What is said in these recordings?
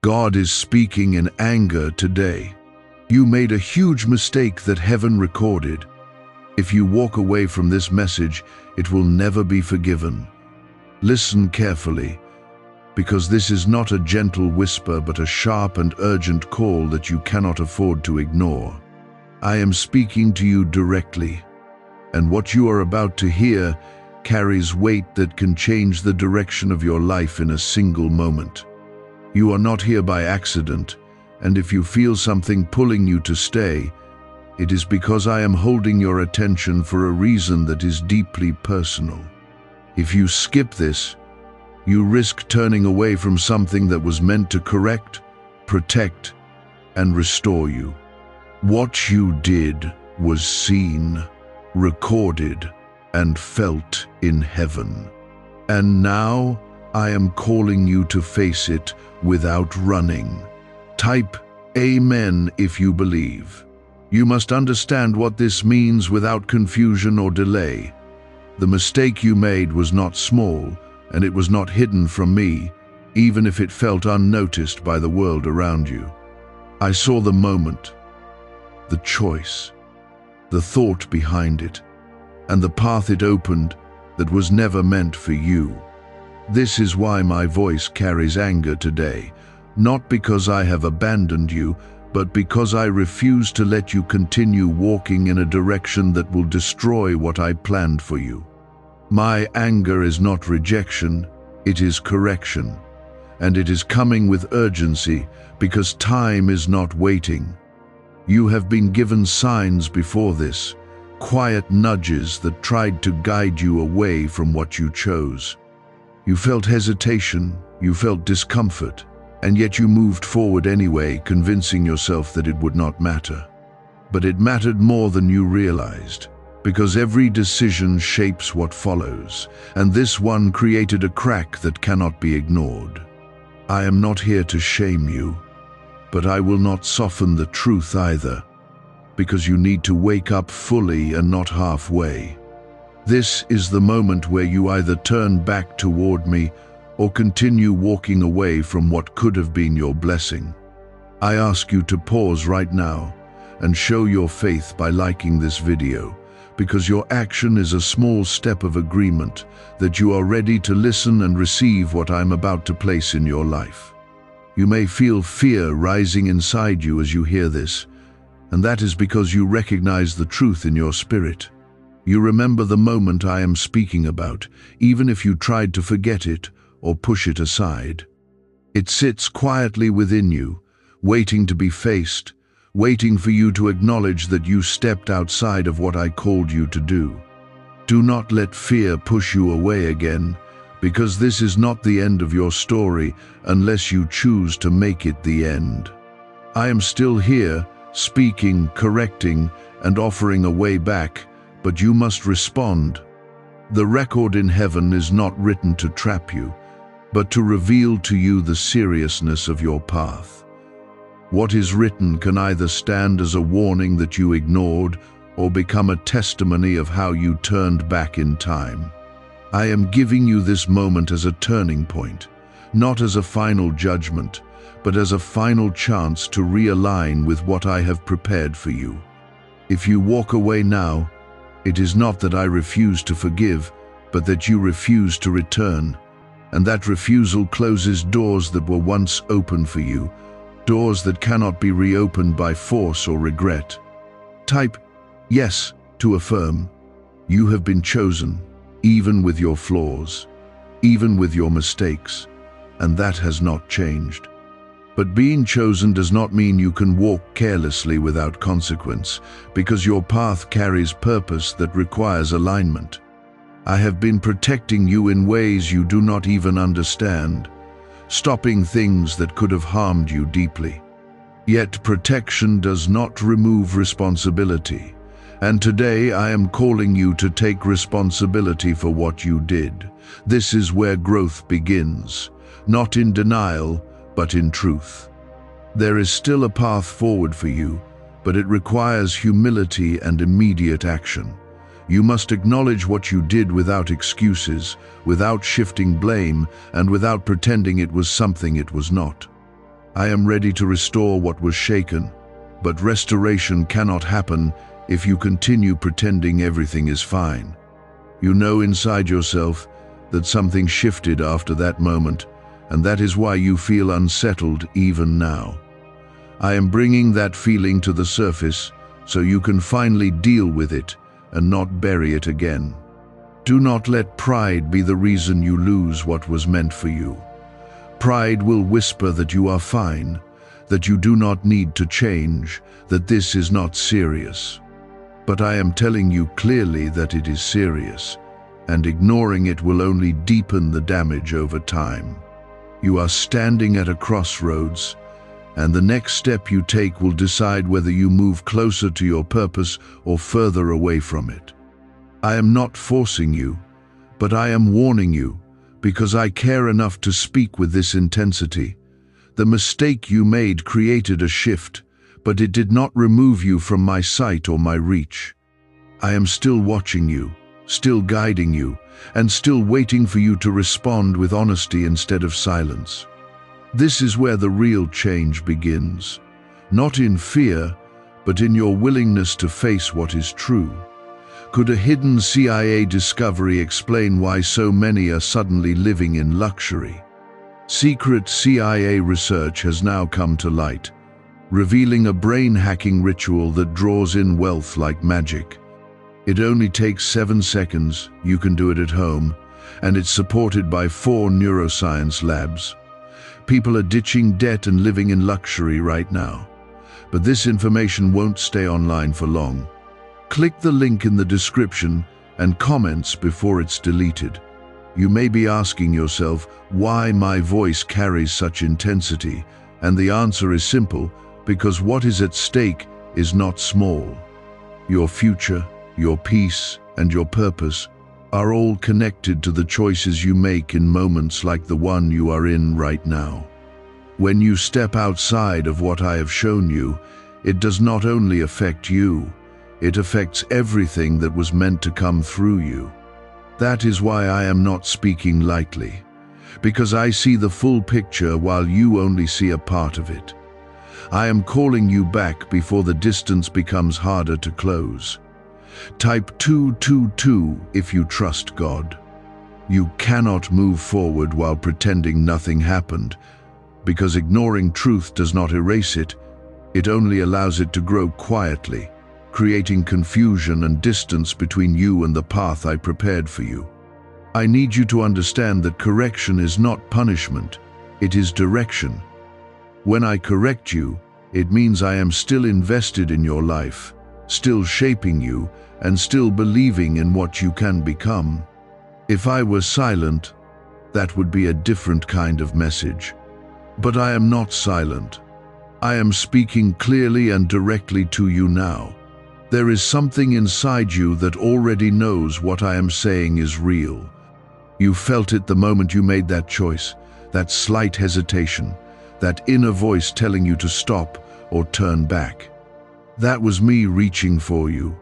God is speaking in anger today. You made a huge mistake that heaven recorded. If you walk away from this message, it will never be forgiven. Listen carefully, because this is not a gentle whisper but a sharp and urgent call that you cannot afford to ignore. I am speaking to you directly, and what you are about to hear carries weight that can change the direction of your life in a single moment. You are not here by accident, and if you feel something pulling you to stay, it is because I am holding your attention for a reason that is deeply personal. If you skip this, you risk turning away from something that was meant to correct, protect, and restore you. What you did was seen, recorded, and felt in heaven. And now I am calling you to face it without running. Type Amen if you believe. You must understand what this means without confusion or delay. The mistake you made was not small, and it was not hidden from me, even if it felt unnoticed by the world around you. I saw the moment, the choice, the thought behind it, and the path it opened that was never meant for you. This is why my voice carries anger today, not because I have abandoned you, but because I refuse to let you continue walking in a direction that will destroy what I planned for you. My anger is not rejection, it is correction, and it is coming with urgency because time is not waiting. You have been given signs before this, quiet nudges that tried to guide you away from what you chose. You felt hesitation, you felt discomfort, and yet you moved forward anyway, convincing yourself that it would not matter. But it mattered more than you realized, because every decision shapes what follows, and this one created a crack that cannot be ignored. I am not here to shame you, but I will not soften the truth either, because you need to wake up fully and not halfway. This is the moment where you either turn back toward me or continue walking away from what could have been your blessing. I ask you to pause right now and show your faith by liking this video, because your action is a small step of agreement that you are ready to listen and receive what I'm about to place in your life. You may feel fear rising inside you as you hear this, and that is because you recognize the truth in your spirit. You remember the moment I am speaking about, even if you tried to forget it or push it aside. It sits quietly within you, waiting to be faced, waiting for you to acknowledge that you stepped outside of what I called you to do. Do not let fear push you away again, because this is not the end of your story unless you choose to make it the end. I am still here, speaking, correcting, and offering a way back, but you must respond. The record in heaven is not written to trap you, but to reveal to you the seriousness of your path. What is written can either stand as a warning that you ignored or become a testimony of how you turned back in time. I am giving you this moment as a turning point, not as a final judgment, but as a final chance to realign with what I have prepared for you. If you walk away now, it is not that I refuse to forgive, but that you refuse to return. And that refusal closes doors that were once open for you, doors that cannot be reopened by force or regret. Type yes to affirm. You have been chosen, even with your flaws, even with your mistakes, and that has not changed. But being chosen does not mean you can walk carelessly without consequence, because your path carries purpose that requires alignment. I have been protecting you in ways you do not even understand, stopping things that could have harmed you deeply. Yet protection does not remove responsibility, and today I am calling you to take responsibility for what you did. This is where growth begins, not in denial, but in truth. There is still a path forward for you, but it requires humility and immediate action. You must acknowledge what you did without excuses, without shifting blame, and without pretending it was something it was not. I am ready to restore what was shaken, but restoration cannot happen if you continue pretending everything is fine. You know inside yourself that something shifted after that moment, and that is why you feel unsettled even now. I am bringing that feeling to the surface so you can finally deal with it and not bury it again. Do not let pride be the reason you lose what was meant for you. Pride will whisper that you are fine, that you do not need to change, that this is not serious. But I am telling you clearly that it is serious, and ignoring it will only deepen the damage over time. You are standing at a crossroads, and the next step you take will decide whether you move closer to your purpose or further away from it. I am not forcing you, but I am warning you, because I care enough to speak with this intensity. The mistake you made created a shift, but it did not remove you from my sight or my reach. I am still watching you, still guiding you, and still waiting for you to respond with honesty instead of silence. This is where the real change begins, not in fear, but in your willingness to face what is true. Could a hidden CIA discovery explain why so many are suddenly living in luxury? Secret CIA research has now come to light, revealing a brain-hacking ritual that draws in wealth like magic. It only takes 7 seconds, you can do it at home, and it's supported by 4 neuroscience labs. People are ditching debt and living in luxury right now. But this information won't stay online for long. Click the link in the description and comments before it's deleted. You may be asking yourself why my voice carries such intensity, and the answer is simple, because what is at stake is not small. Your future, your peace, and your purpose are all connected to the choices you make in moments like the one you are in right now. When you step outside of what I have shown you, it does not only affect you, it affects everything that was meant to come through you. That is why I am not speaking lightly, because I see the full picture while you only see a part of it. I am calling you back before the distance becomes harder to close. Type 222 if you trust God. You cannot move forward while pretending nothing happened, because ignoring truth does not erase it, it only allows it to grow quietly, creating confusion and distance between you and the path I prepared for you. I need you to understand that correction is not punishment, it is direction. When I correct you, it means I am still invested in your life, still shaping you, and still believing in what you can become. If I were silent, that would be a different kind of message. But I am not silent. I am speaking clearly and directly to you now. There is something inside you that already knows what I am saying is real. You felt it the moment you made that choice, that slight hesitation, that inner voice telling you to stop or turn back. That was me reaching for you,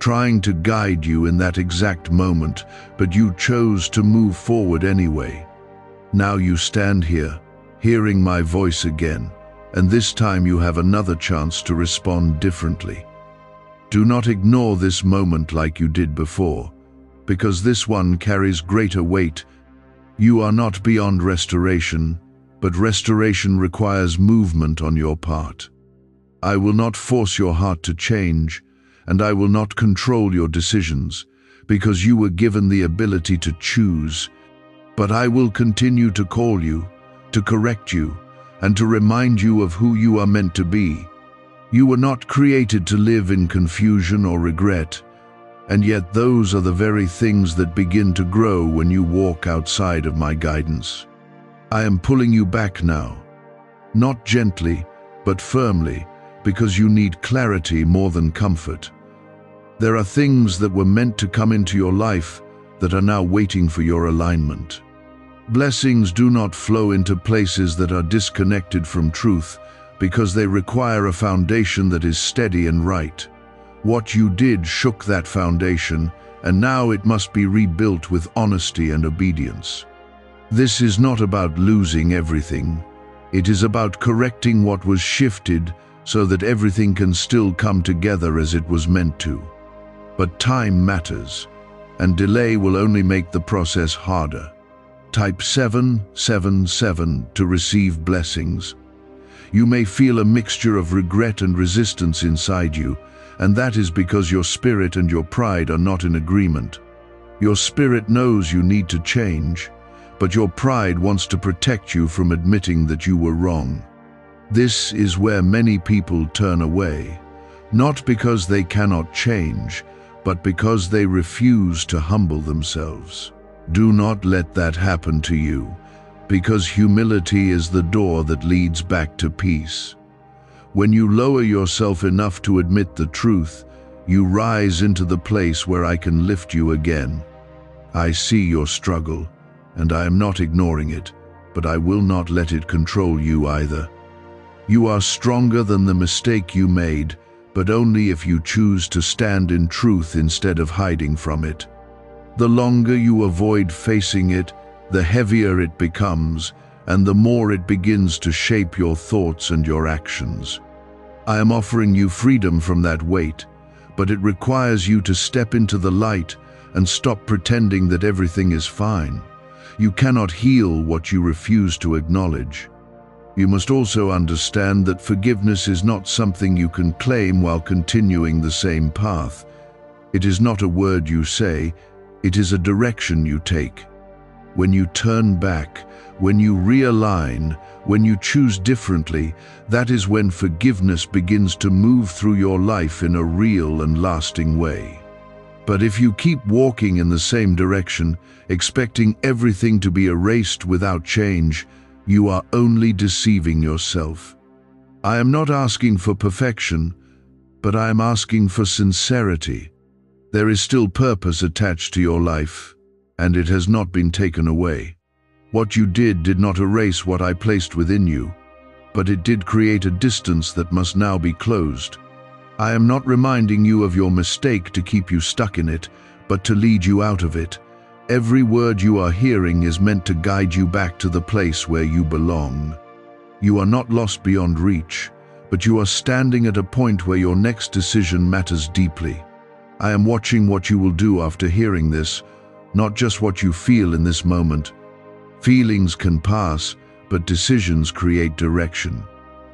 trying to guide you in that exact moment, but you chose to move forward anyway. Now you stand here, hearing my voice again, and this time you have another chance to respond differently. Do not ignore this moment like you did before, because this one carries greater weight. You are not beyond restoration, but restoration requires movement on your part. I will not force your heart to change, and I will not control your decisions, because you were given the ability to choose. But I will continue to call you, to correct you, and to remind you of who you are meant to be. You were not created to live in confusion or regret, and yet those are the very things that begin to grow when you walk outside of my guidance. I am pulling you back now, not gently, but firmly, because you need clarity more than comfort. There are things that were meant to come into your life that are now waiting for your alignment. Blessings do not flow into places that are disconnected from truth, because they require a foundation that is steady and right. What you did shook that foundation, and now it must be rebuilt with honesty and obedience. This is not about losing everything. It is about correcting what was shifted so that everything can still come together as it was meant to. But time matters, and delay will only make the process harder. Type 777 to receive blessings. You may feel a mixture of regret and resistance inside you, and that is because your spirit and your pride are not in agreement. Your spirit knows you need to change, but your pride wants to protect you from admitting that you were wrong. This is where many people turn away, not because they cannot change, but because they refuse to humble themselves. Do not let that happen to you, because humility is the door that leads back to peace. When you lower yourself enough to admit the truth, you rise into the place where I can lift you again. I see your struggle, and I am not ignoring it, but I will not let it control you either. You are stronger than the mistake you made, but only if you choose to stand in truth instead of hiding from it. The longer you avoid facing it, the heavier it becomes, and the more it begins to shape your thoughts and your actions. I am offering you freedom from that weight, but it requires you to step into the light and stop pretending that everything is fine. You cannot heal what you refuse to acknowledge. You must also understand that forgiveness is not something you can claim while continuing the same path. It is not a word you say, it is a direction you take. When you turn back, when you realign, when you choose differently, that is when forgiveness begins to move through your life in a real and lasting way. But if you keep walking in the same direction, expecting everything to be erased without change, you are only deceiving yourself. I am not asking for perfection, but I am asking for sincerity. There is still purpose attached to your life, and it has not been taken away. What you did not erase what I placed within you, but it did create a distance that must now be closed. I am not reminding you of your mistake to keep you stuck in it, but to lead you out of it. Every word you are hearing is meant to guide you back to the place where you belong. You are not lost beyond reach, but you are standing at a point where your next decision matters deeply. I am watching what you will do after hearing this, not just what you feel in this moment. Feelings can pass, but decisions create direction.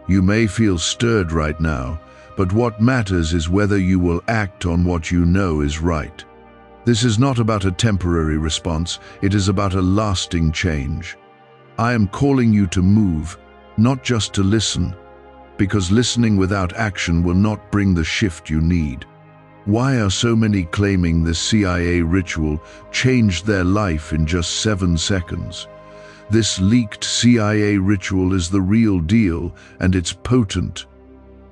You may feel stirred right now, but what matters is whether you will act on what you know is right. This is not about a temporary response, it is about a lasting change. I am calling you to move, not just to listen, because listening without action will not bring the shift you need. Why are so many claiming this CIA ritual changed their life in just 7 seconds? This leaked CIA ritual is the real deal, and it's potent.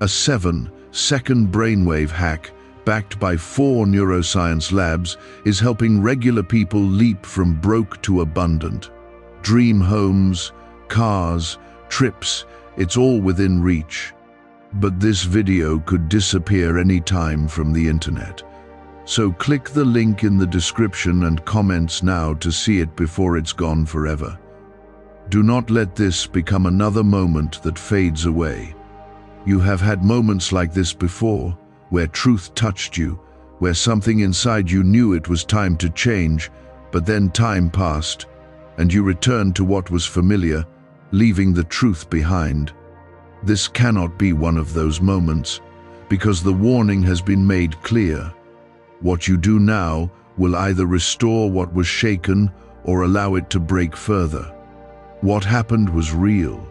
A 7-second brainwave hack, backed by 4 neuroscience labs, is helping regular people leap from broke to abundant. Dream homes, cars, trips, it's all within reach. But this video could disappear any time from the internet. So click the link in the description and comments now to see it before it's gone forever. Do not let this become another moment that fades away. You have had moments like this before, where truth touched you, where something inside you knew it was time to change, but then time passed, and you returned to what was familiar, leaving the truth behind. This cannot be one of those moments, because the warning has been made clear. What you do now will either restore what was shaken or allow it to break further. What happened was real,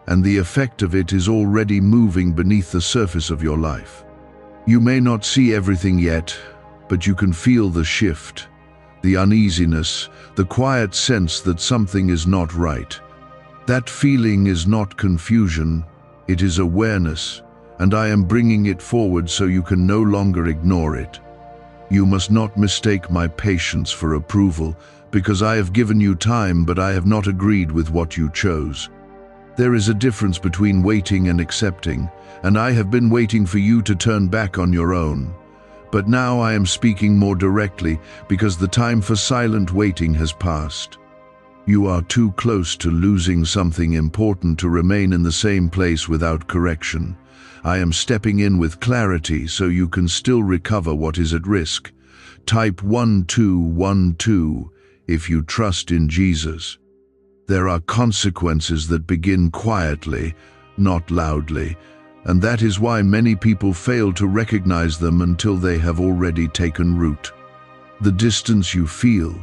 and the effect of it is already moving beneath the surface of your life. You may not see everything yet, but you can feel the shift, the uneasiness, the quiet sense that something is not right. That feeling is not confusion, it is awareness, and I am bringing it forward so you can no longer ignore it. You must not mistake my patience for approval, because I have given you time, but I have not agreed with what you chose. There is a difference between waiting and accepting, and I have been waiting for you to turn back on your own. But now I am speaking more directly because the time for silent waiting has passed. You are too close to losing something important to remain in the same place without correction. I am stepping in with clarity so you can still recover what is at risk. Type 1212 if you trust in Jesus. There are consequences that begin quietly, not loudly, and that is why many people fail to recognize them until they have already taken root. The distance you feel,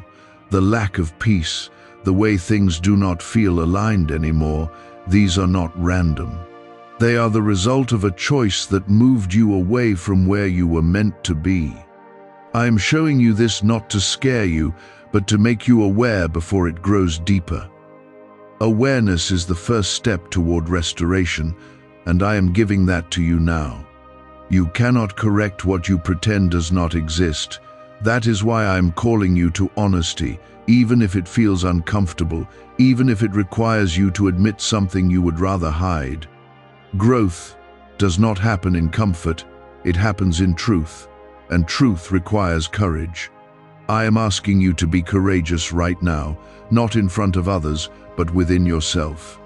the lack of peace, the way things do not feel aligned anymore, these are not random. They are the result of a choice that moved you away from where you were meant to be. I am showing you this not to scare you, but to make you aware before it grows deeper. Awareness is the first step toward restoration, and I am giving that to you now. You cannot correct what you pretend does not exist. That is why I am calling you to honesty, even if it feels uncomfortable, even if it requires you to admit something you would rather hide. Growth does not happen in comfort, it happens in truth, and truth requires courage. I am asking you to be courageous right now, not in front of others, but within yourself.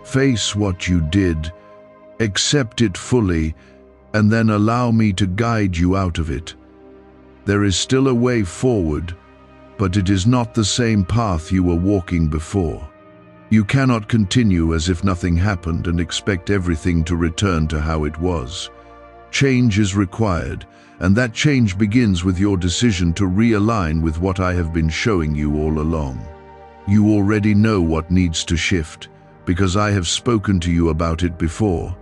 Face what you did, accept it fully, and then allow me to guide you out of it. There is still a way forward, but it is not the same path you were walking before. You cannot continue as if nothing happened and expect everything to return to how it was. Change is required, and that change begins with your decision to realign with what I have been showing you all along. You already know what needs to shift, because I have spoken to you about it before.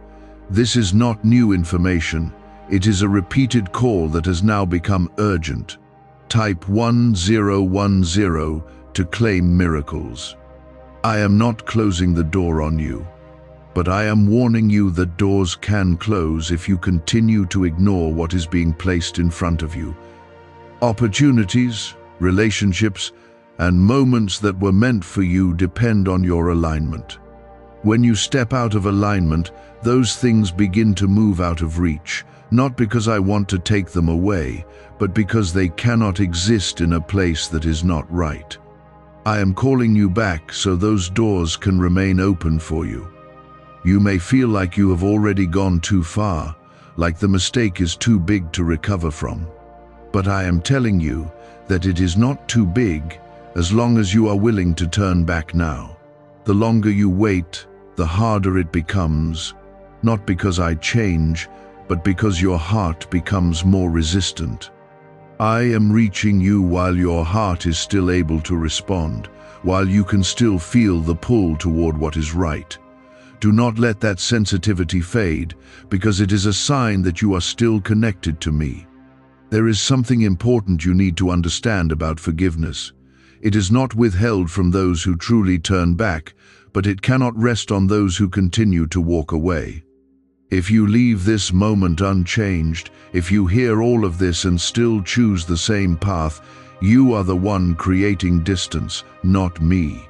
This is not new information. It is a repeated call that has now become urgent. Type 1010 to claim miracles. I am not closing the door on you, but I am warning you that doors can close if you continue to ignore what is being placed in front of you. Opportunities, relationships, and moments that were meant for you depend on your alignment. When you step out of alignment, those things begin to move out of reach, not because I want to take them away, but because they cannot exist in a place that is not right. I am calling you back so those doors can remain open for you. You may feel like you have already gone too far, like the mistake is too big to recover from. But I am telling you that it is not too big as long as you are willing to turn back now. The longer you wait, the harder it becomes, not because I change, but because your heart becomes more resistant. I am reaching you while your heart is still able to respond, while you can still feel the pull toward what is right. Do not let that sensitivity fade, because it is a sign that you are still connected to me. There is something important you need to understand about forgiveness. It is not withheld from those who truly turn back, but it cannot rest on those who continue to walk away. If you leave this moment unchanged, if you hear all of this and still choose the same path, you are the one creating distance, not me.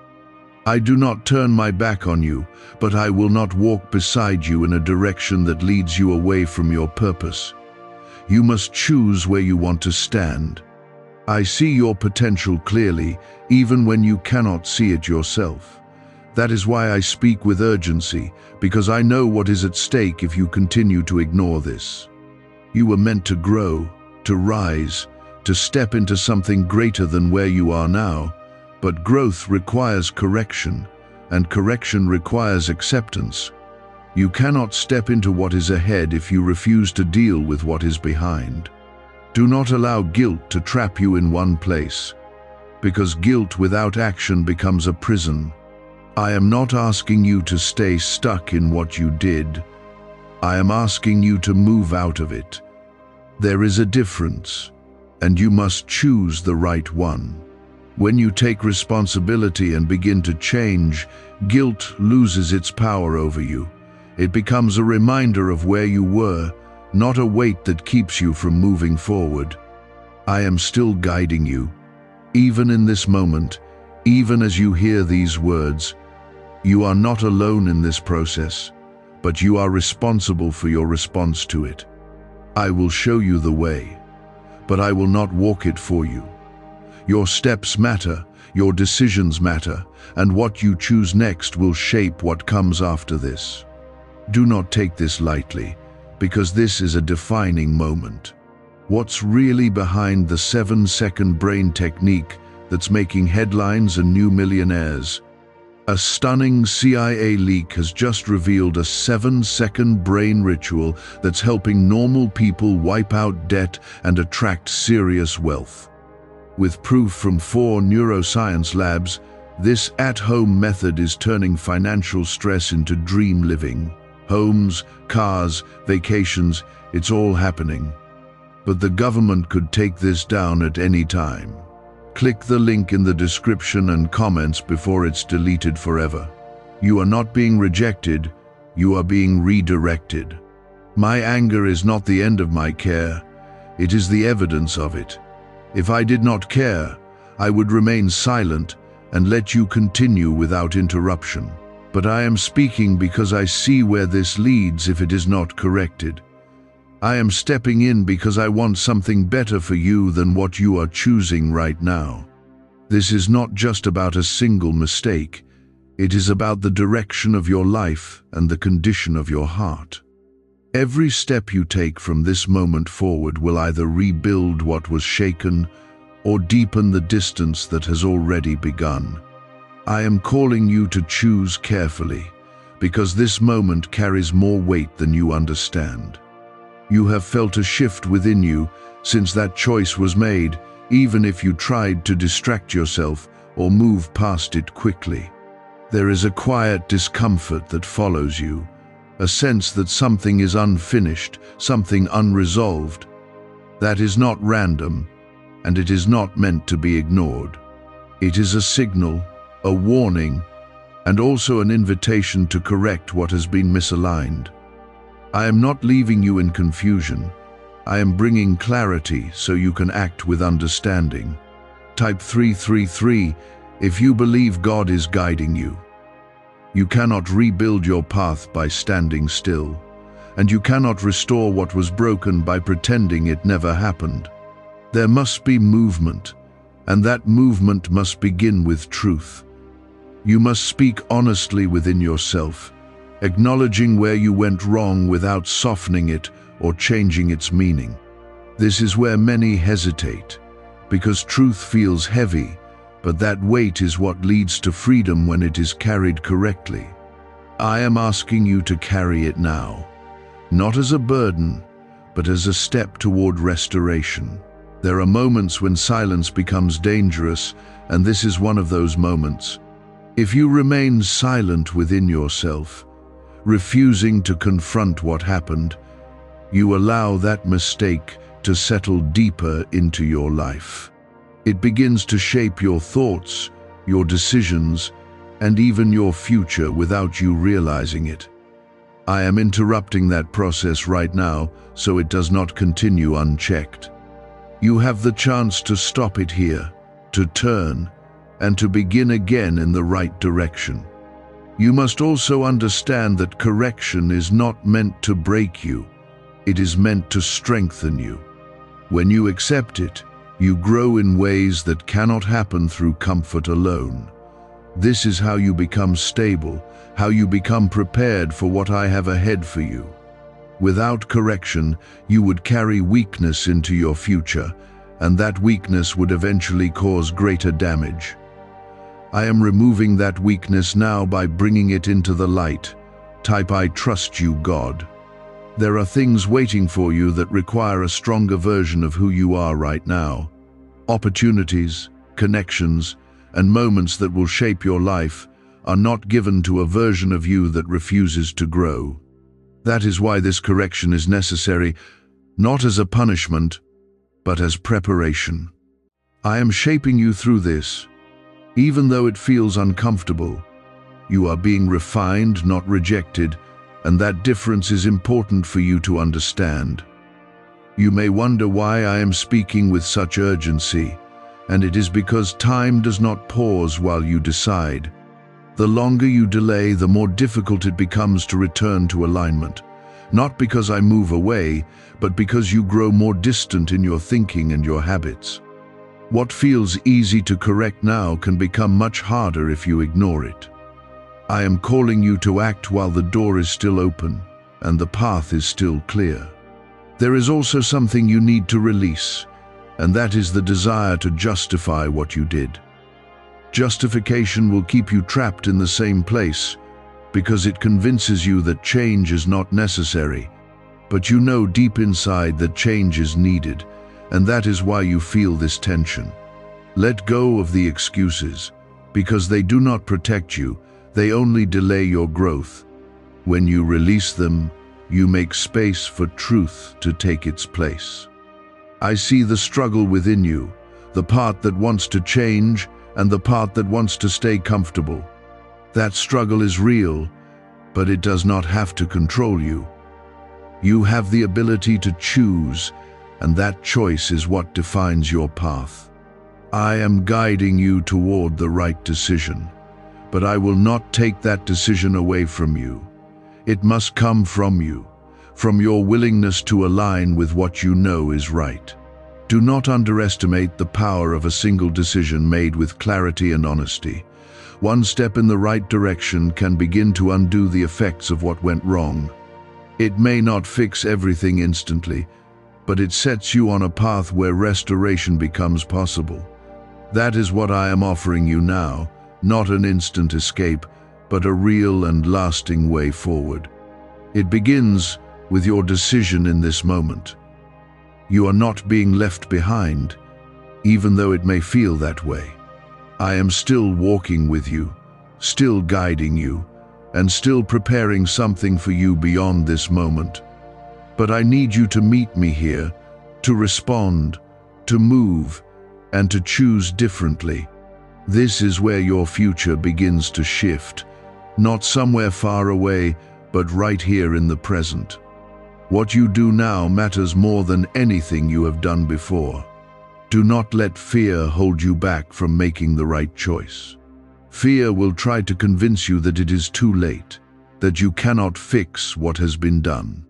I do not turn my back on you, but I will not walk beside you in a direction that leads you away from your purpose. You must choose where you want to stand. I see your potential clearly, even when you cannot see it yourself. That is why I speak with urgency, because I know what is at stake if you continue to ignore this. You were meant to grow, to rise, to step into something greater than where you are now, but growth requires correction, and correction requires acceptance. You cannot step into what is ahead if you refuse to deal with what is behind. Do not allow guilt to trap you in one place, because guilt without action becomes a prison. I am not asking you to stay stuck in what you did. I am asking you to move out of it. There is a difference, and you must choose the right one. When you take responsibility and begin to change, guilt loses its power over you. It becomes a reminder of where you were, not a weight that keeps you from moving forward. I am still guiding you, even in this moment, even as you hear these words. You are not alone in this process, but you are responsible for your response to it. I will show you the way, but I will not walk it for you. Your steps matter, Your decisions matter, and what you choose next will shape what comes after this. Do not take this lightly, because this is a defining moment. What's really behind the 7-second brain technique that's making headlines and new millionaires? A stunning CIA leak has just revealed a 7-second brain ritual that's helping normal people wipe out debt and attract serious wealth. With proof from 4 neuroscience labs, this at-home method is turning financial stress into dream living. Homes, cars, vacations, it's all happening. But the government could take this down at any time. Click the link in the description and comments before it's deleted forever. You are not being rejected, you are being redirected. My anger is not the end of my care, it is the evidence of it. If I did not care, I would remain silent and let you continue without interruption. But I am speaking because I see where this leads if it is not corrected. I am stepping in because I want something better for you than what you are choosing right now. This is not just about a single mistake. It is about the direction of your life and the condition of your heart. Every step you take from this moment forward will either rebuild what was shaken or deepen the distance that has already begun. I am calling you to choose carefully, because this moment carries more weight than you understand. You have felt a shift within you since that choice was made, even if you tried to distract yourself or move past it quickly. There is a quiet discomfort that follows you, a sense that something is unfinished, something unresolved. That is not random, and it is not meant to be ignored. It is a signal, a warning, and also an invitation to correct what has been misaligned. I am not leaving you in confusion. I am bringing clarity so you can act with understanding. Type 333 if you believe God is guiding you. You cannot rebuild your path by standing still, and you cannot restore what was broken by pretending it never happened. There must be movement, and that movement must begin with truth. You must speak honestly within yourself, acknowledging where you went wrong without softening it or changing its meaning. This is where many hesitate, because truth feels heavy, but that weight is what leads to freedom when it is carried correctly. I am asking you to carry it now, not as a burden, but as a step toward restoration. There are moments when silence becomes dangerous, and this is one of those moments. If you remain silent within yourself, refusing to confront what happened, you allow that mistake to settle deeper into your life. It begins to shape your thoughts, your decisions, and even your future without you realizing it. I am interrupting that process right now so it does not continue unchecked. You have the chance to stop it here, to turn, and to begin again in the right direction. You must also understand that correction is not meant to break you. It is meant to strengthen you. When you accept it, you grow in ways that cannot happen through comfort alone. This is how you become stable, how you become prepared for what I have ahead for you. Without correction, you would carry weakness into your future, and that weakness would eventually cause greater damage. I am removing that weakness now by bringing it into the light. Type I trust you, God. There are things waiting for you that require a stronger version of who you are right now. Opportunities, connections, and moments that will shape your life are not given to a version of you that refuses to grow. That is why this correction is necessary, not as a punishment, but as preparation. I am shaping you through this. Even though it feels uncomfortable, you are being refined, not rejected, and that difference is important for you to understand. You may wonder why I am speaking with such urgency, and it is because time does not pause while you decide. The longer you delay, the more difficult it becomes to return to alignment. Not because I move away, but because you grow more distant in your thinking and your habits. What feels easy to correct now can become much harder if you ignore it. I am calling you to act while the door is still open and the path is still clear. There is also something you need to release, and that is the desire to justify what you did. Justification will keep you trapped in the same place because it convinces you that change is not necessary, but you know deep inside that change is needed, and that is why you feel this tension. Let go of the excuses, because they do not protect you, they only delay your growth. When you release them, you make space for truth to take its place. I see the struggle within you, the part that wants to change and the part that wants to stay comfortable. That struggle is real, but it does not have to control you. You have the ability to choose, and that choice is what defines your path. I am guiding you toward the right decision, but I will not take that decision away from you. It must come from you, from your willingness to align with what you know is right. Do not underestimate the power of a single decision made with clarity and honesty. One step in the right direction can begin to undo the effects of what went wrong. It may not fix everything instantly, but it sets you on a path where restoration becomes possible. That is what I am offering you now, not an instant escape, but a real and lasting way forward. It begins with your decision in this moment. You are not being left behind, even though it may feel that way. I am still walking with you, still guiding you, and still preparing something for you beyond this moment. But I need you to meet me here, to respond, to move, and to choose differently. This is where your future begins to shift, not somewhere far away, but right here in the present. What you do now matters more than anything you have done before. Do not let fear hold you back from making the right choice. Fear will try to convince you that it is too late, that you cannot fix what has been done.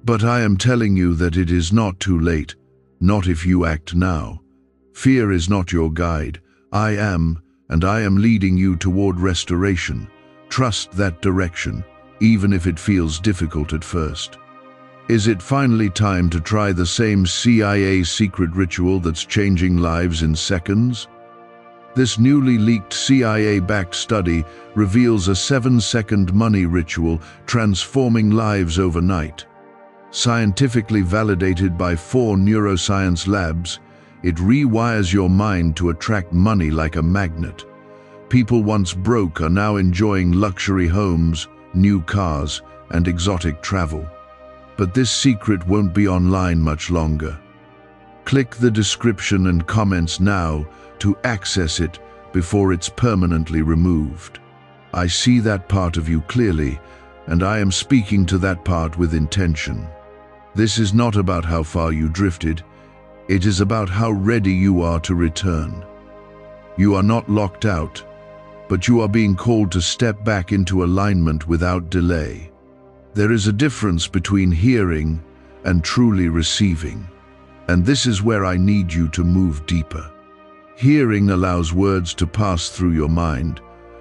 But I am telling you that it is not too late, not if you act now. Fear is not your guide. I am, and I am leading you toward restoration. Trust that direction, even if it feels difficult at first. Is it finally time to try the same CIA secret ritual that's changing lives in seconds? This newly leaked CIA-backed study reveals a 7-second money ritual transforming lives overnight. Scientifically validated by 4 neuroscience labs, it rewires your mind to attract money like a magnet. People once broke are now enjoying luxury homes, new cars, and exotic travel. But this secret won't be online much longer. Click the description and comments now to access it before it's permanently removed. I see that part of you clearly, and I am speaking to that part with intention. This is not about how far you drifted, it is about how ready you are to return. You are not locked out, but you are being called to step back into alignment without delay. There is a difference between hearing and truly receiving, and this is where I need you to move deeper. Hearing allows words to pass through your mind,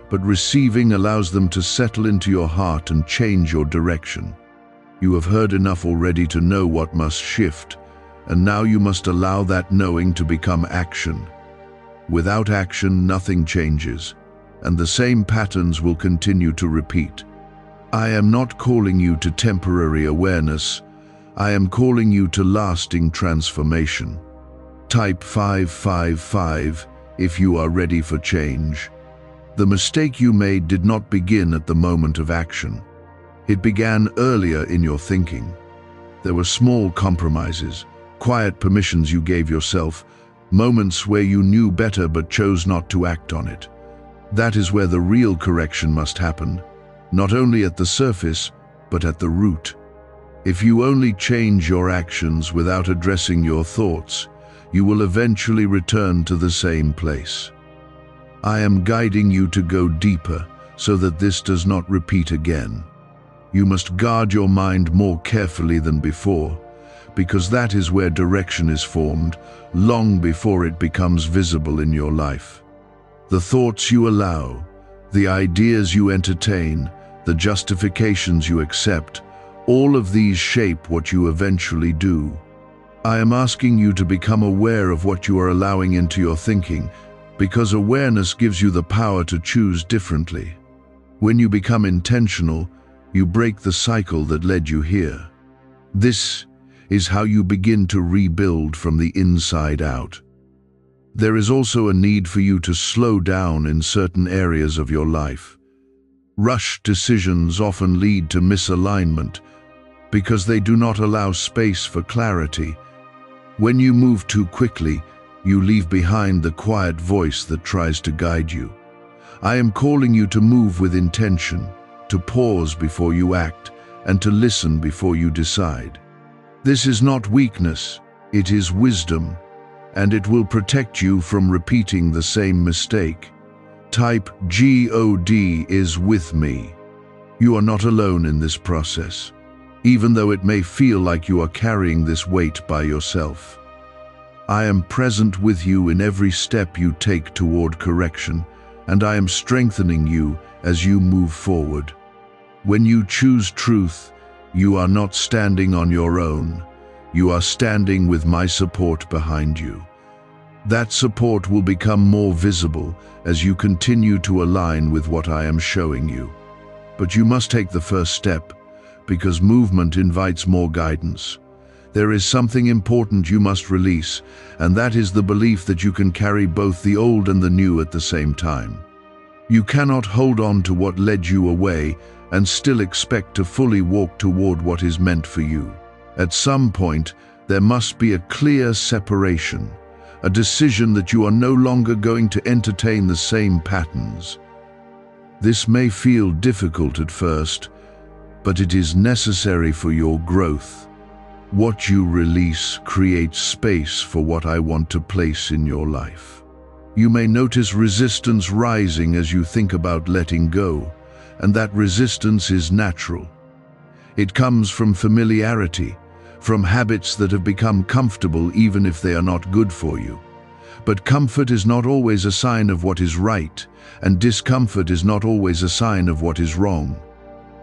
but receiving allows them to settle into your heart and change your direction. You have heard enough already to know what must shift, and now you must allow that knowing to become action. Without action, nothing changes, and the same patterns will continue to repeat. I am not calling you to temporary awareness. I am calling you to lasting transformation. Type 555 if you are ready for change. The mistake you made did not begin at the moment of action. It began earlier in your thinking. There were small compromises, quiet permissions you gave yourself, moments where you knew better but chose not to act on it. That is where the real correction must happen, not only at the surface, but at the root. If you only change your actions without addressing your thoughts, you will eventually return to the same place. I am guiding you to go deeper so that this does not repeat again. You must guard your mind more carefully than before, because that is where direction is formed, long before it becomes visible in your life. The thoughts you allow, the ideas you entertain, the justifications you accept, all of these shape what you eventually do. I am asking you to become aware of what you are allowing into your thinking, because awareness gives you the power to choose differently. When you become intentional, you break the cycle that led you here. This is how you begin to rebuild from the inside out. There is also a need for you to slow down in certain areas of your life. Rushed decisions often lead to misalignment because they do not allow space for clarity. When you move too quickly, you leave behind the quiet voice that tries to guide you. I am calling you to move with intention, to pause before you act, and to listen before you decide. This is not weakness, it is wisdom, and it will protect you from repeating the same mistake. Type God is with me. You are not alone in this process, even though it may feel like you are carrying this weight by yourself. I am present with you in every step you take toward correction, and I am strengthening you as you move forward. When you choose truth, you are not standing on your own. You are standing with my support behind you. That support will become more visible as you continue to align with what I am showing you. But you must take the first step, because movement invites more guidance. There is something important you must release, and that is the belief that you can carry both the old and the new at the same time. You cannot hold on to what led you away and still expect to fully walk toward what is meant for you. At some point, there must be a clear separation, a decision that you are no longer going to entertain the same patterns. This may feel difficult at first, but it is necessary for your growth. What you release creates space for what I want to place in your life. You may notice resistance rising as you think about letting go, and that resistance is natural. It comes from familiarity, from habits that have become comfortable even if they are not good for you. But comfort is not always a sign of what is right, and discomfort is not always a sign of what is wrong.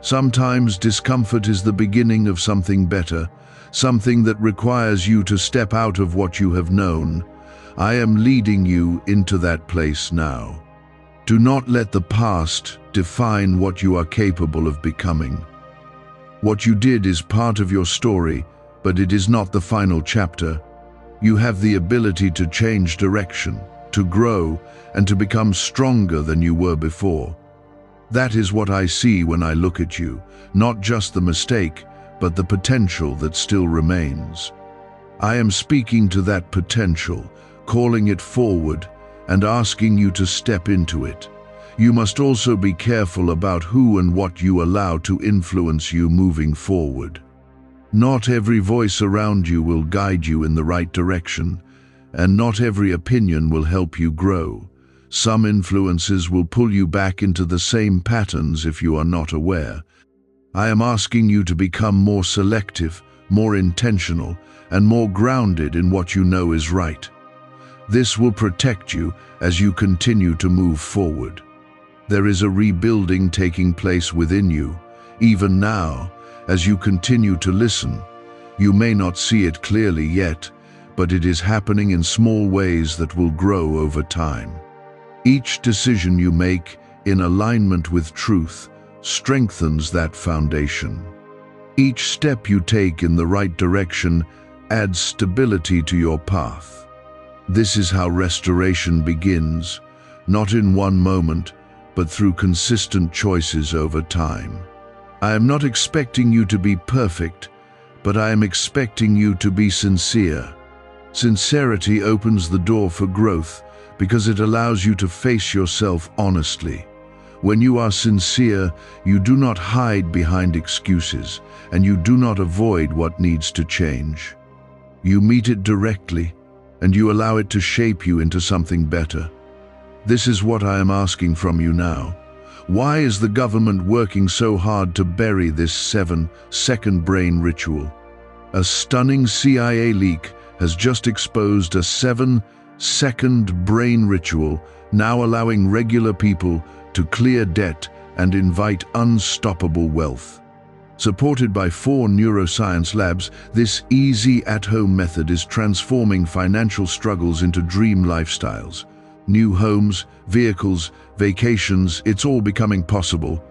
Sometimes discomfort is the beginning of something better, something that requires you to step out of what you have known. I am leading you into that place now. Do not let the past define what you are capable of becoming. What you did is part of your story, but it is not the final chapter. You have the ability to change direction, to grow, and to become stronger than you were before. That is what I see when I look at you, not just the mistake, but the potential that still remains. I am speaking to that potential, calling it forward, and asking you to step into it. You must also be careful about who and what you allow to influence you moving forward. Not every voice around you will guide you in the right direction, and not every opinion will help you grow. Some influences will pull you back into the same patterns if you are not aware. I am asking you to become more selective, more intentional, and more grounded in what you know is right. This will protect you as you continue to move forward. There is a rebuilding taking place within you, even now, as you continue to listen. You may not see it clearly yet, but it is happening in small ways that will grow over time. Each decision you make in alignment with truth strengthens that foundation. Each step you take in the right direction adds stability to your path. This is how restoration begins, not in one moment, but through consistent choices over time. I am not expecting you to be perfect, but I am expecting you to be sincere. Sincerity opens the door for growth because it allows you to face yourself honestly. When you are sincere, you do not hide behind excuses, and you do not avoid what needs to change. You meet it directly, and you allow it to shape you into something better. This is what I am asking from you now. Why is the government working so hard to bury this 7-second brain ritual? A stunning CIA leak has just exposed a 7-second brain ritual, now allowing regular people to clear debt and invite unstoppable wealth. Supported by 4 neuroscience labs, this easy at-home method is transforming financial struggles into dream lifestyles. New homes, vehicles, vacations, it's all becoming possible.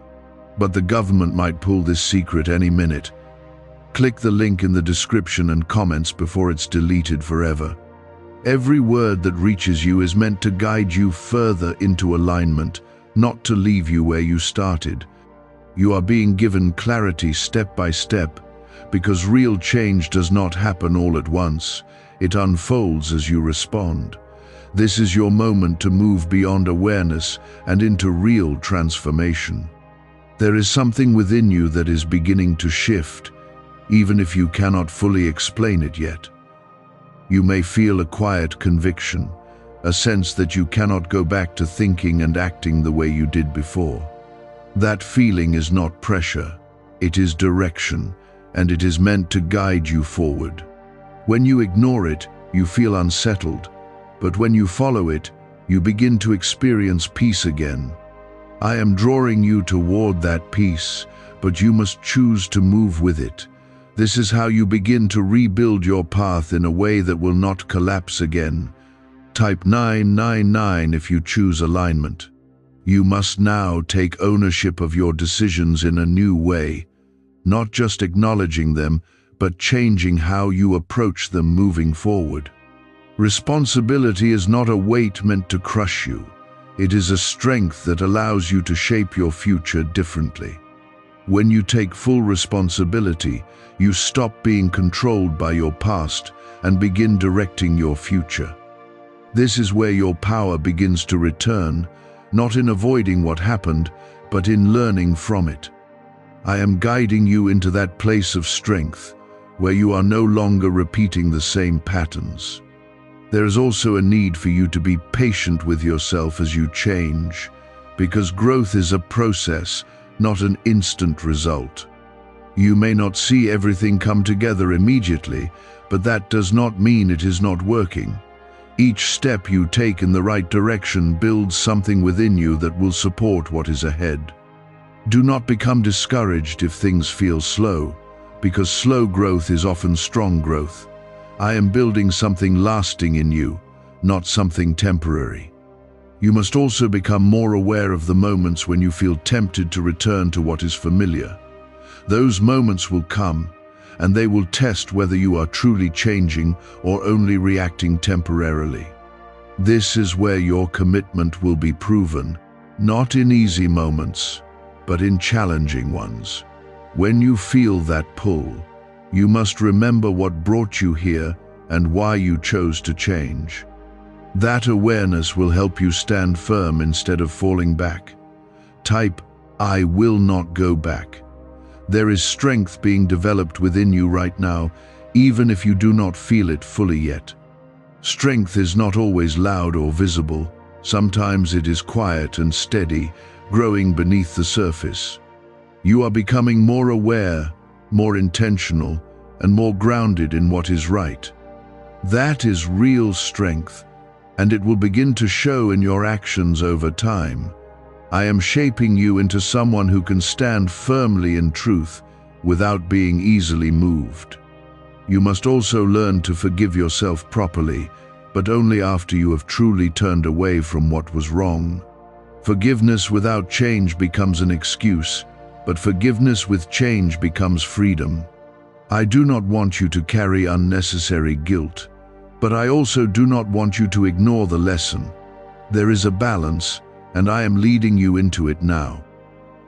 But the government might pull this secret any minute. Click the link in the description and comments before it's deleted forever. Every word that reaches you is meant to guide you further into alignment, not to leave you where you started. You are being given clarity step by step, because real change does not happen all at once. It unfolds as you respond. This is your moment to move beyond awareness and into real transformation. There is something within you that is beginning to shift, even if you cannot fully explain it yet. You may feel a quiet conviction, a sense that you cannot go back to thinking and acting the way you did before. That feeling is not pressure, it is direction, and it is meant to guide you forward. When you ignore it, you feel unsettled, but when you follow it, you begin to experience peace again. I am drawing you toward that peace, but you must choose to move with it. This is how you begin to rebuild your path in a way that will not collapse again. Type 999 if you choose alignment. You must now take ownership of your decisions in a new way, not just acknowledging them, but changing how you approach them moving forward. Responsibility is not a weight meant to crush you. It is a strength that allows you to shape your future differently. When you take full responsibility, you stop being controlled by your past and begin directing your future. This is where your power begins to return, not in avoiding what happened, but in learning from it. I am guiding you into that place of strength, where you are no longer repeating the same patterns. There is also a need for you to be patient with yourself as you change, because growth is a process, not an instant result. You may not see everything come together immediately, but that does not mean it is not working. Each step you take in the right direction builds something within you that will support what is ahead. Do not become discouraged if things feel slow, because slow growth is often strong growth. I am building something lasting in you, not something temporary. You must also become more aware of the moments when you feel tempted to return to what is familiar. Those moments will come, and they will test whether you are truly changing or only reacting temporarily. This is where your commitment will be proven, not in easy moments, but in challenging ones. When you feel that pull, you must remember what brought you here and why you chose to change. That awareness will help you stand firm instead of falling back. Type, I will not go back. There is strength being developed within you right now, even if you do not feel it fully yet. Strength is not always loud or visible. Sometimes it is quiet and steady, growing beneath the surface. You are becoming more aware, more intentional, and more grounded in what is right. That is real strength, and it will begin to show in your actions over time. I am shaping you into someone who can stand firmly in truth without being easily moved. You must also learn to forgive yourself properly, but only after you have truly turned away from what was wrong. Forgiveness without change becomes an excuse, but forgiveness with change becomes freedom. I do not want you to carry unnecessary guilt, but I also do not want you to ignore the lesson. There is a balance, and I am leading you into it now.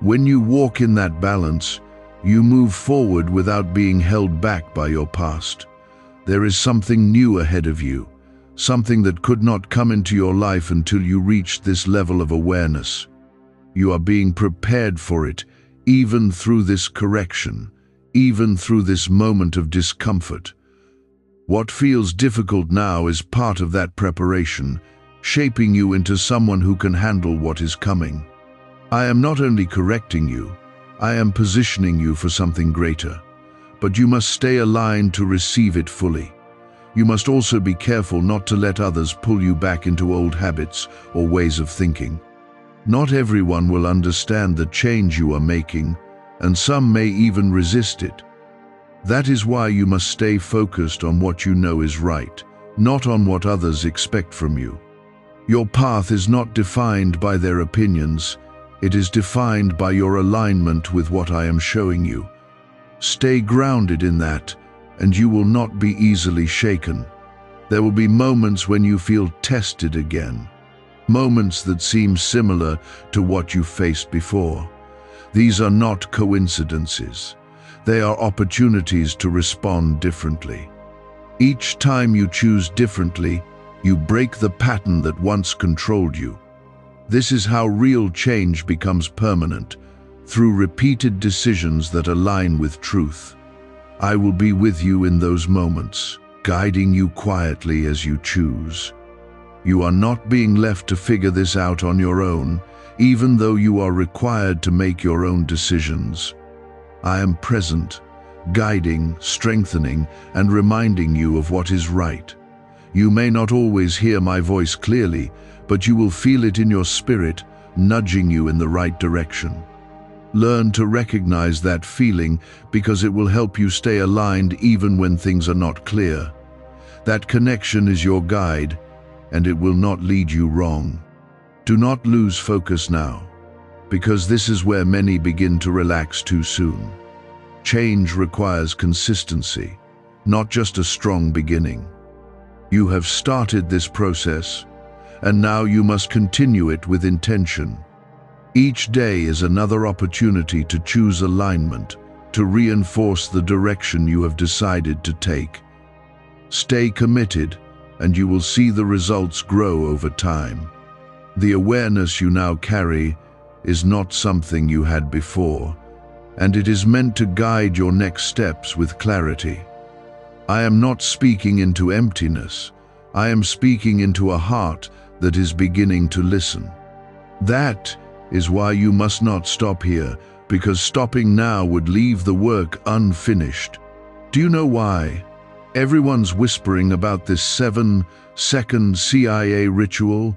When you walk in that balance, you move forward without being held back by your past. There is something new ahead of you, something that could not come into your life until you reached this level of awareness. You are being prepared for it, even through this correction, even through this moment of discomfort. What feels difficult now is part of that preparation, shaping you into someone who can handle what is coming. I am not only correcting you, I am positioning you for something greater. but you must stay aligned to receive it fully. You must also be careful not to let others pull you back into old habits or ways of thinking. Not everyone will understand the change you are making, and some may even resist it. That is why you must stay focused on what you know is right, not on what others expect from you. Your path is not defined by their opinions, it is defined by your alignment with what I am showing you. Stay grounded in that, and you will not be easily shaken. There will be moments when you feel tested again, moments that seem similar to what you faced before. These are not coincidences. They are opportunities to respond differently. Each time you choose differently, you break the pattern that once controlled you. This is how real change becomes permanent, through repeated decisions that align with truth. I will be with you in those moments, guiding you quietly as you choose. You are not being left to figure this out on your own, even though you are required to make your own decisions. I am present, guiding, strengthening, and reminding you of what is right. You may not always hear my voice clearly, but you will feel it in your spirit, nudging you in the right direction. Learn to recognize that feeling because it will help you stay aligned even when things are not clear. That connection is your guide, and it will not lead you wrong. Do not lose focus now, because this is where many begin to relax too soon. Change requires consistency, not just a strong beginning. You have started this process, and now you must continue it with intention. Each day is another opportunity to choose alignment, to reinforce the direction you have decided to take. Stay committed, and you will see the results grow over time. The awareness you now carry is not something you had before, and it is meant to guide your next steps with clarity. I am not speaking into emptiness. I am speaking into a heart that is beginning to listen. That is why you must not stop here, because stopping now would leave the work unfinished. Do you know why? Everyone's whispering about this 7-second CIA ritual.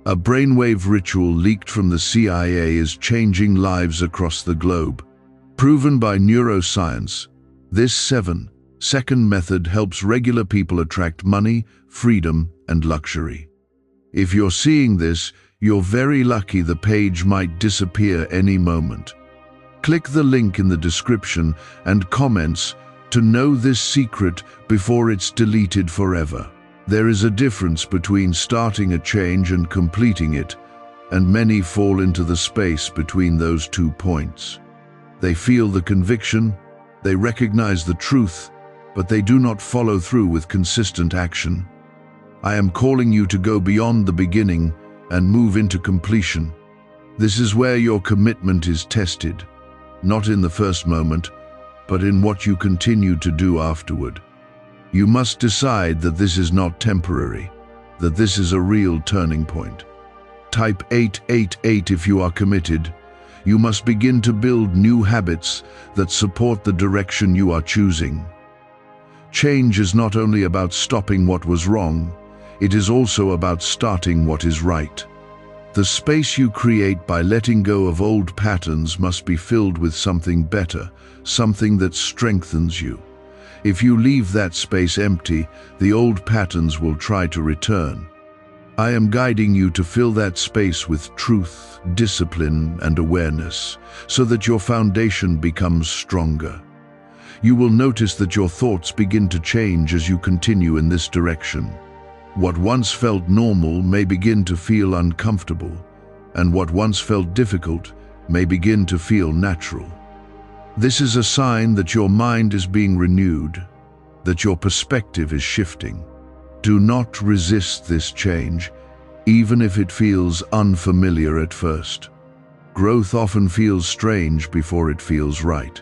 A brainwave ritual leaked from the CIA is changing lives across the globe. Proven by neuroscience, this 7-second method helps regular people attract money, freedom, and luxury. If you're seeing this, you're very lucky. The page might disappear any moment. Click the link in the description and comments to know this secret before it's deleted forever. There is a difference between starting a change and completing it, and many fall into the space between those 2 points. They feel the conviction, they recognize the truth, but they do not follow through with consistent action. I am calling you to go beyond the beginning and move into completion. This is where your commitment is tested, not in the first moment, but in what you continue to do afterward. You must decide that this is not temporary, that this is a real turning point. Type 888 if you are committed. You must begin to build new habits that support the direction you are choosing. Change is not only about stopping what was wrong, it is also about starting what is right. The space you create by letting go of old patterns must be filled with something better, something that strengthens you. If you leave that space empty, the old patterns will try to return. I am guiding you to fill that space with truth, discipline, and awareness, so that your foundation becomes stronger. You will notice that your thoughts begin to change as you continue in this direction. What once felt normal may begin to feel uncomfortable, and what once felt difficult may begin to feel natural. This is a sign that your mind is being renewed, that your perspective is shifting. Do not resist this change, even if it feels unfamiliar at first. Growth often feels strange before it feels right,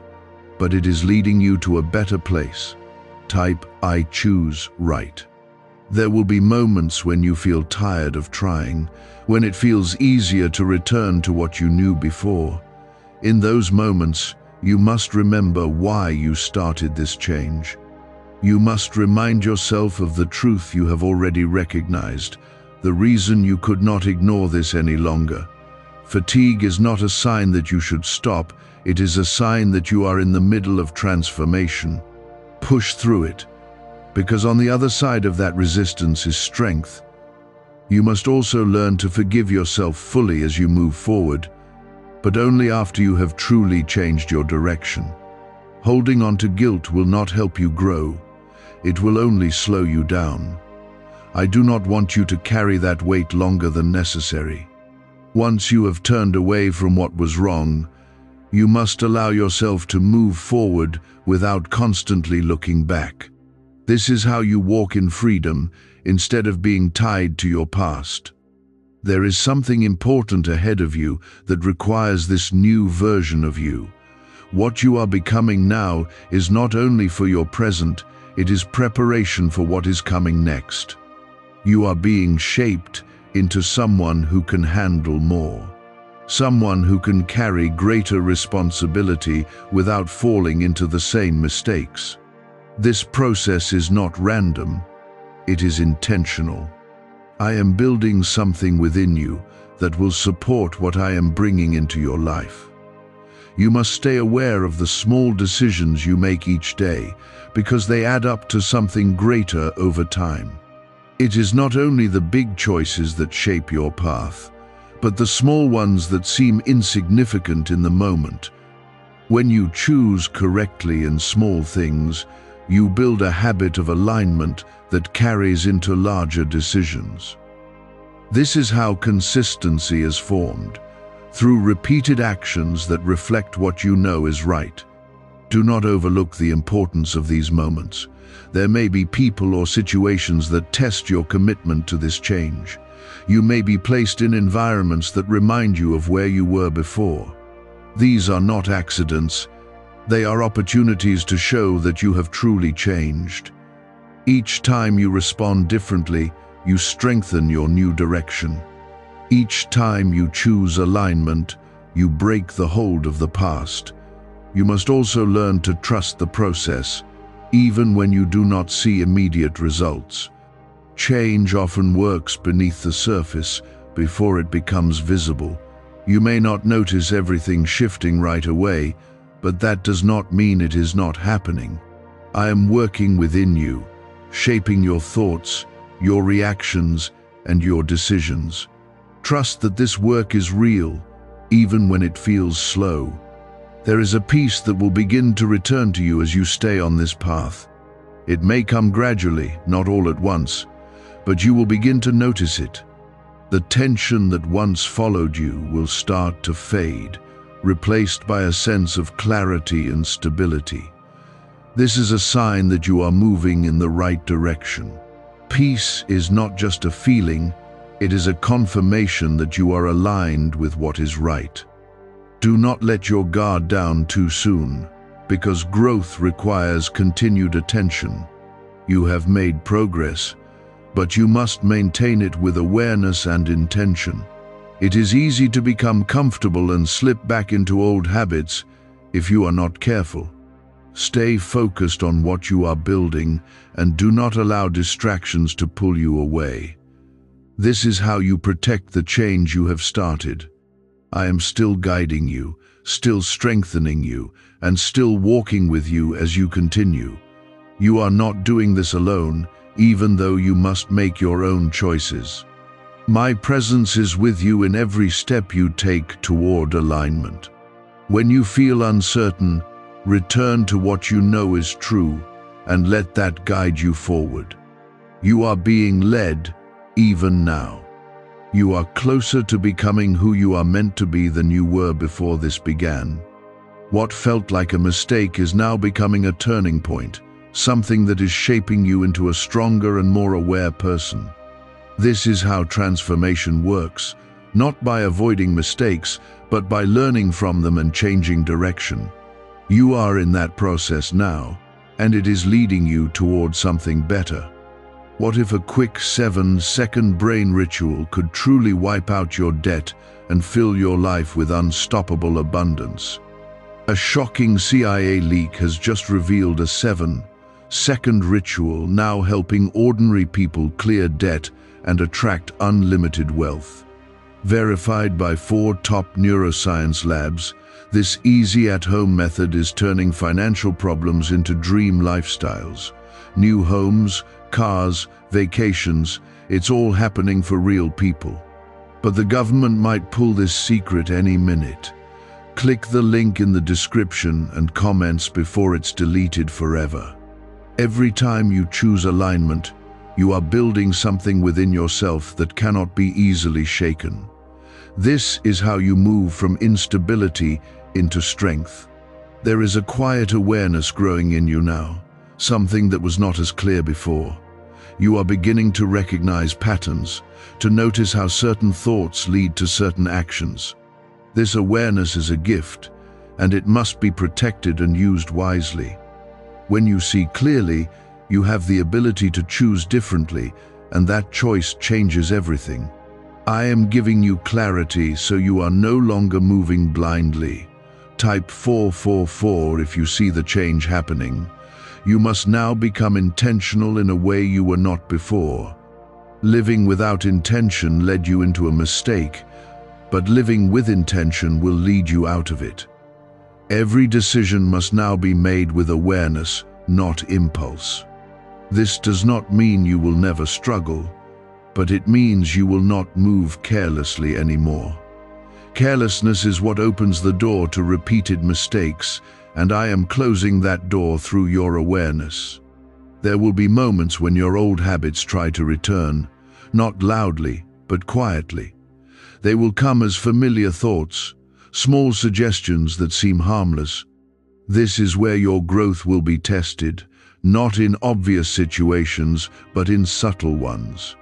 but it is leading you to a better place. Type, I choose right. There will be moments when you feel tired of trying, when it feels easier to return to what you knew before. In those moments, you must remember why you started this change. You must remind yourself of the truth you have already recognized, the reason you could not ignore this any longer. Fatigue is not a sign that you should stop, it is a sign that you are in the middle of transformation. Push through it, because on the other side of that resistance is strength. You must also learn to forgive yourself fully as you move forward, but only after you have truly changed your direction. Holding on to guilt will not help you grow. It will only slow you down. I do not want you to carry that weight longer than necessary. Once you have turned away from what was wrong, you must allow yourself to move forward without constantly looking back. This is how you walk in freedom instead of being tied to your past. There is something important ahead of you that requires this new version of you. What you are becoming now is not only for your present, it is preparation for what is coming next. You are being shaped into someone who can handle more. Someone who can carry greater responsibility without falling into the same mistakes. This process is not random, it is intentional. I am building something within you that will support what I am bringing into your life. You must stay aware of the small decisions you make each day, because they add up to something greater over time. It is not only the big choices that shape your path, but the small ones that seem insignificant in the moment. When you choose correctly in small things, you build a habit of alignment that carries into larger decisions. This is how consistency is formed, through repeated actions that reflect what you know is right. Do not overlook the importance of these moments. There may be people or situations that test your commitment to this change. You may be placed in environments that remind you of where you were before. These are not accidents. They are opportunities to show that you have truly changed. Each time you respond differently, you strengthen your new direction. Each time you choose alignment, you break the hold of the past. You must also learn to trust the process, even when you do not see immediate results. Change often works beneath the surface before it becomes visible. You may not notice everything shifting right away, but that does not mean it is not happening. I am working within you, shaping your thoughts, your reactions, and your decisions. Trust that this work is real, even when it feels slow. There is a peace that will begin to return to you as you stay on this path. It may come gradually, not all at once, but you will begin to notice it. The tension that once followed you will start to fade, replaced by a sense of clarity and stability. This is a sign that you are moving in the right direction. Peace is not just a feeling, it is a confirmation that you are aligned with what is right. Do not let your guard down too soon, because growth requires continued attention. You have made progress, but you must maintain it with awareness and intention. It is easy to become comfortable and slip back into old habits if you are not careful. Stay focused on what you are building and do not allow distractions to pull you away. This is how you protect the change you have started. I am still guiding you, still strengthening you, and still walking with you as you continue. You are not doing this alone, even though you must make your own choices. My presence is with you in every step you take toward alignment. When you feel uncertain, return to what you know is true and let that guide you forward. You are being led even now. You are closer to becoming who you are meant to be than you were before this began. What felt like a mistake is now becoming a turning point, something that is shaping you into a stronger and more aware person. This is how transformation works, not by avoiding mistakes, but by learning from them and changing direction. You are in that process now, and it is leading you toward something better. What if a quick 7-second brain ritual could truly wipe out your debt and fill your life with unstoppable abundance? A shocking CIA leak has just revealed a 7-second ritual now helping ordinary people clear debt and attract unlimited wealth. Verified by 4 top neuroscience labs, this easy at-home method is turning financial problems into dream lifestyles. New homes, cars, vacations, it's all happening for real people. But the government might pull this secret any minute. Click the link in the description and comments before it's deleted forever. Every time you choose alignment, you are building something within yourself that cannot be easily shaken. This is how you move from instability into strength. There is a quiet awareness growing in you now, something that was not as clear before. You are beginning to recognize patterns, to notice how certain thoughts lead to certain actions. This awareness is a gift, and it must be protected and used wisely. When you see clearly, you have the ability to choose differently, and that choice changes everything. I am giving you clarity so you are no longer moving blindly. Type 444 if you see the change happening. You must now become intentional in a way you were not before. Living without intention led you into a mistake, but living with intention will lead you out of it. Every decision must now be made with awareness, not impulse. This does not mean you will never struggle, but it means you will not move carelessly anymore. Carelessness is what opens the door to repeated mistakes, and I am closing that door through your awareness. There will be moments when your old habits try to return, not loudly, but quietly. They will come as familiar thoughts, small suggestions that seem harmless. This is where your growth will be tested, not in obvious situations, but in subtle ones.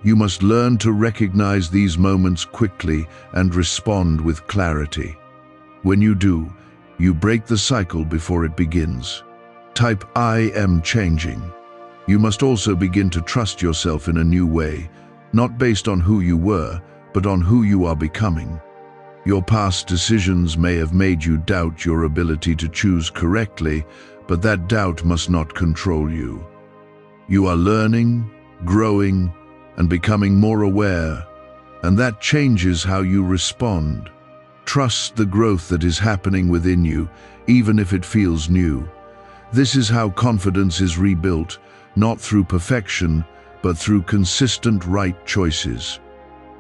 You must learn to recognize these moments quickly and respond with clarity. When you do, you break the cycle before it begins. Type I am changing. You must also begin to trust yourself in a new way, not based on who you were, but on who you are becoming. Your past decisions may have made you doubt your ability to choose correctly, but that doubt must not control you. You are learning, growing, and becoming more aware, and that changes how you respond. Trust the growth that is happening within you, even if it feels new. This is how confidence is rebuilt, not through perfection, but through consistent right choices.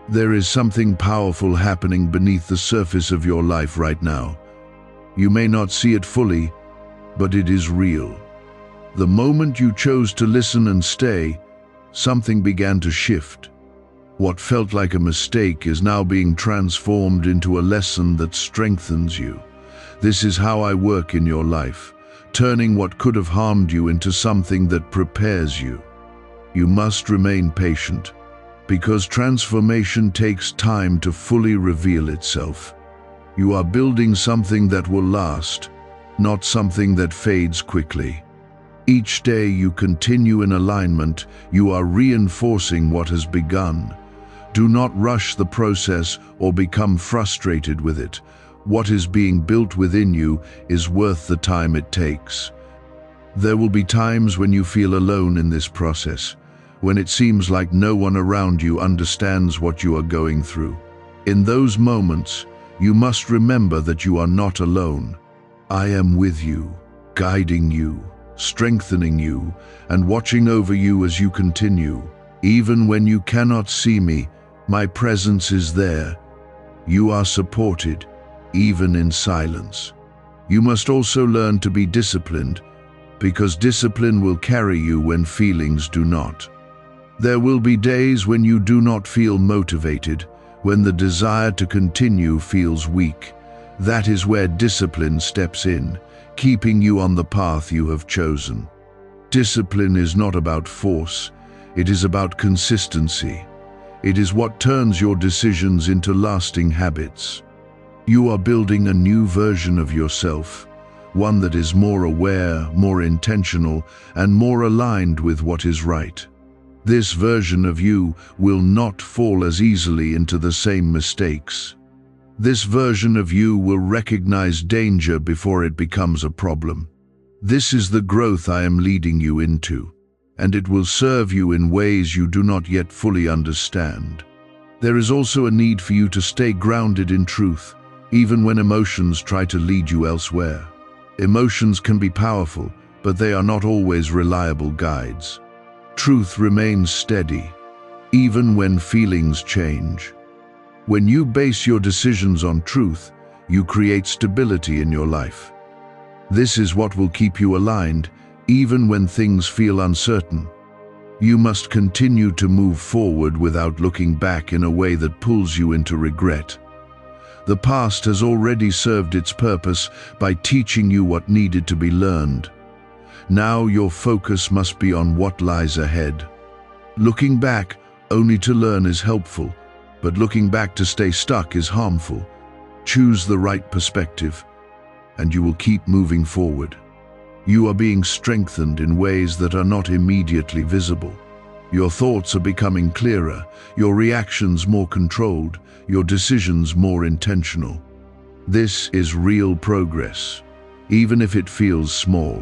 There is something powerful happening beneath the surface of your life right now. You may not see it fully, but it is real. The moment you chose to listen and stay, something began to shift. What felt like a mistake is now being transformed into a lesson that strengthens you. This is how I work in your life, turning what could have harmed you into something that prepares you. You must remain patient, because transformation takes time to fully reveal itself. You are building something that will last, not something that fades quickly. Each day you continue in alignment, you are reinforcing what has begun. Do not rush the process or become frustrated with it. What is being built within you is worth the time it takes. There will be times when you feel alone in this process, when it seems like no one around you understands what you are going through. In those moments, you must remember that you are not alone. I am with you, guiding you, strengthening you, and watching over you as you continue. Even when you cannot see me, my presence is there. You are supported, even in silence. You must also learn to be disciplined, because discipline will carry you when feelings do not. There will be days when you do not feel motivated, when the desire to continue feels weak. That is where discipline steps in, keeping you on the path you have chosen. Discipline is not about force, it is about consistency. It is what turns your decisions into lasting habits. You are building a new version of yourself, one that is more aware, more intentional, and more aligned with what is right. This version of you will not fall as easily into the same mistakes. This version of you will recognize danger before it becomes a problem. This is the growth I am leading you into, and it will serve you in ways you do not yet fully understand. There is also a need for you to stay grounded in truth, even when emotions try to lead you elsewhere. Emotions can be powerful, but they are not always reliable guides. Truth remains steady, even when feelings change. When you base your decisions on truth, you create stability in your life. This is what will keep you aligned, even when things feel uncertain. You must continue to move forward without looking back in a way that pulls you into regret. The past has already served its purpose by teaching you what needed to be learned. Now your focus must be on what lies ahead. Looking back only to learn is helpful, but looking back to stay stuck is harmful. Choose the right perspective, and you will keep moving forward. You are being strengthened in ways that are not immediately visible. Your thoughts are becoming clearer, your reactions more controlled, your decisions more intentional. This is real progress, even if it feels small.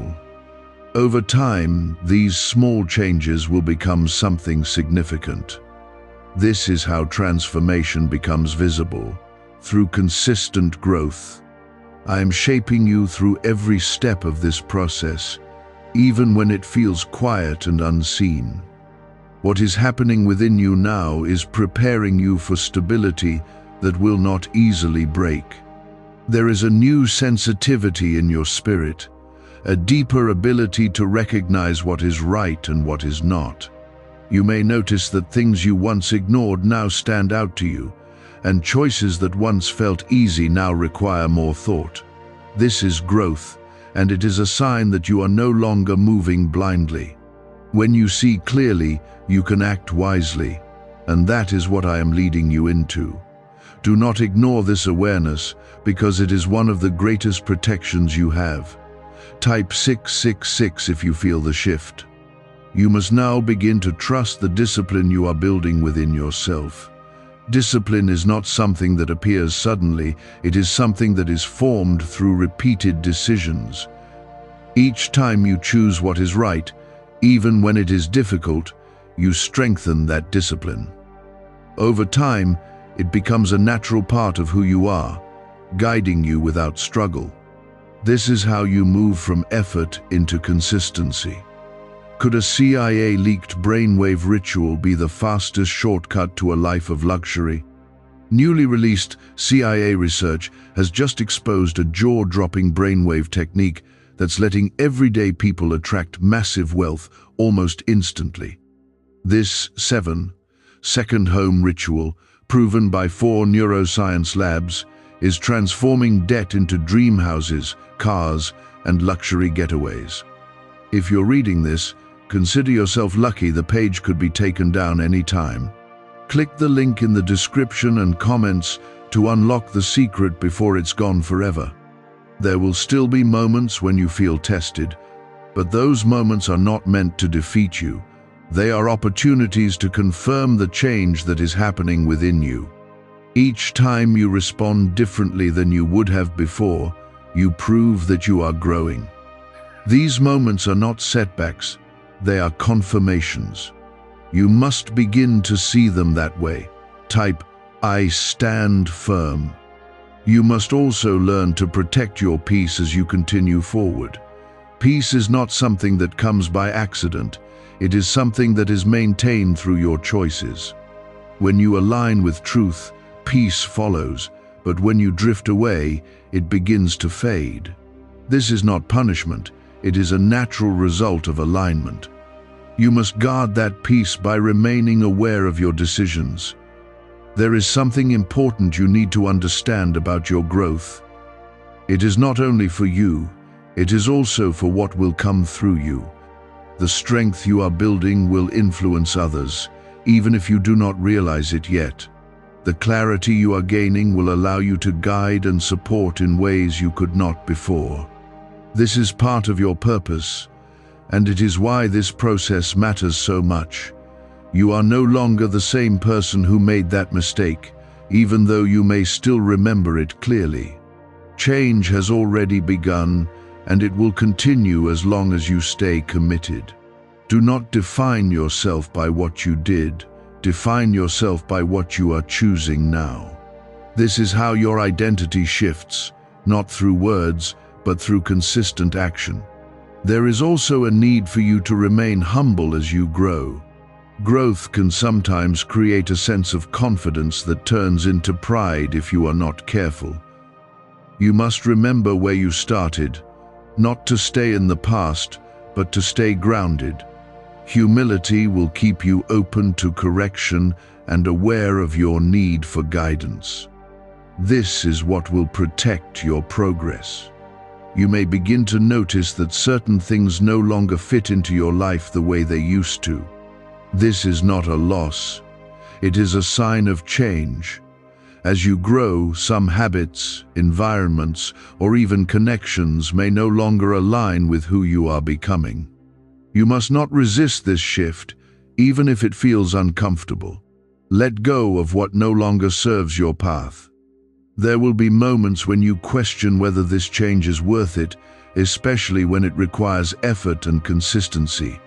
Over time, these small changes will become something significant. This is how transformation becomes visible, through consistent growth. I am shaping you through every step of this process, even when it feels quiet and unseen. What is happening within you now is preparing you for stability that will not easily break. There is a new sensitivity in your spirit, a deeper ability to recognize what is right and what is not. You may notice that things you once ignored now stand out to you, and choices that once felt easy now require more thought. This is growth, and it is a sign that you are no longer moving blindly. When you see clearly, you can act wisely, and that is what I am leading you into. Do not ignore this awareness, because it is one of the greatest protections you have. Type 666 if you feel the shift. You must now begin to trust the discipline you are building within yourself. Discipline is not something that appears suddenly, it is something that is formed through repeated decisions. Each time you choose what is right, even when it is difficult, you strengthen that discipline. Over time, it becomes a natural part of who you are, guiding you without struggle. This is how you move from effort into consistency. Could a CIA-leaked brainwave ritual be the fastest shortcut to a life of luxury? Newly released CIA research has just exposed a jaw-dropping brainwave technique that's letting everyday people attract massive wealth almost instantly. This second home ritual, proven by 4 neuroscience labs, is transforming debt into dream houses, cars, and luxury getaways. If you're reading this, consider yourself lucky. The page could be taken down any time. Click the link in the description and comments to unlock the secret before it's gone forever. There will still be moments when you feel tested, but those moments are not meant to defeat you. They are opportunities to confirm the change that is happening within you. Each time you respond differently than you would have before, you prove that you are growing. These moments are not setbacks, they are confirmations. You must begin to see them that way. Type, I stand firm. You must also learn to protect your peace as you continue forward. Peace is not something that comes by accident. It is something that is maintained through your choices. When you align with truth, peace follows, but when you drift away, it begins to fade. This is not punishment, it is a natural result of alignment. You must guard that peace by remaining aware of your decisions. There is something important you need to understand about your growth. It is not only for you, it is also for what will come through you. The strength you are building will influence others, even if you do not realize it yet. The clarity you are gaining will allow you to guide and support in ways you could not before. This is part of your purpose, and it is why this process matters so much. You are no longer the same person who made that mistake. even though you may still remember it clearly. Change has already begun, and it will continue as long as you stay committed. Do not define yourself by what you did. Define yourself by what you are choosing now. This is how your identity shifts, not through words, but through consistent action. There is also a need for you to remain humble as you grow. Growth can sometimes create a sense of confidence that turns into pride if you are not careful. You must remember where you started, not to stay in the past, but to stay grounded. Humility will keep you open to correction and aware of your need for guidance. This is what will protect your progress. You may begin to notice that certain things no longer fit into your life the way they used to. This is not a loss. It is a sign of change. As you grow, some habits, environments, or even connections may no longer align with who you are becoming. You must not resist this shift, even if it feels uncomfortable. Let go of what no longer serves your path. There will be moments when you question whether this change is worth it, especially when it requires effort and consistency.